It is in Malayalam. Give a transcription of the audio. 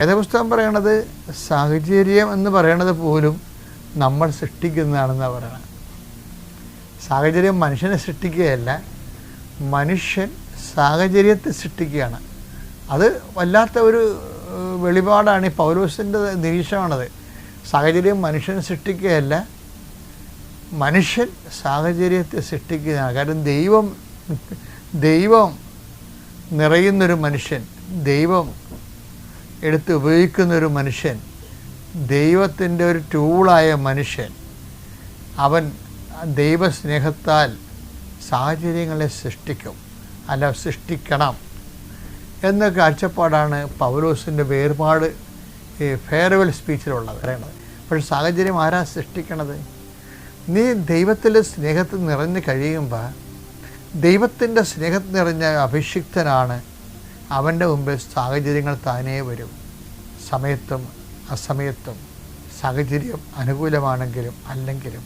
വേദപുസ്തകം പറയണത് സാഹചര്യം എന്ന് പറയണത് പോലും നമ്മൾ സൃഷ്ടിക്കുന്നതാണെന്നാണ് പറയണത്. സാഹചര്യം മനുഷ്യനെ സൃഷ്ടിക്കുകയല്ല, മനുഷ്യൻ സാഹചര്യത്തെ സൃഷ്ടിക്കുകയാണ്. അത് വല്ലാത്ത ഒരു വെളിപാടാണ്. ഈ പൗലോസിൻ്റെ നിരീക്ഷണമാണത്. സാഹചര്യം മനുഷ്യനെ സൃഷ്ടിക്കുകയല്ല, മനുഷ്യൻ സാഹചര്യത്തെ സൃഷ്ടിക്കുന്നതാണ്. കാരണം ദൈവം നിറയുന്നൊരു മനുഷ്യൻ, ദൈവം എടുത്ത് ഉപയോഗിക്കുന്നൊരു മനുഷ്യൻ, ദൈവത്തിൻ്റെ ഒരു ടൂളായ മനുഷ്യൻ, അവൻ ദൈവസ്നേഹത്താൽ സാഹചര്യങ്ങളെ സൃഷ്ടിക്കും, അല്ല സൃഷ്ടിക്കണം എന്ന കാഴ്ചപ്പാടാണ് പൗലോസിൻ്റെ വേർപാട് ഈ ഫെയർവെൽ സ്പീച്ചിലുള്ളത് പറയുന്നത്. പക്ഷേ സാഹചര്യം ആരാ സൃഷ്ടിക്കണത്? നീ ദൈവത്തിലെ സ്നേഹത്തിൽ നിറഞ്ഞ് കഴിയുമ്പോൾ ദൈവത്തിൻ്റെ സ്നേഹത്തിൽ നിറഞ്ഞ അഭിഷിക്തനാണ്. അവൻ്റെ മുമ്പിൽ സാഹചര്യങ്ങൾ താനേ വരും. സമയത്തും അസമയത്തും സാഹചര്യം അനുകൂലമാണെങ്കിലും അല്ലെങ്കിലും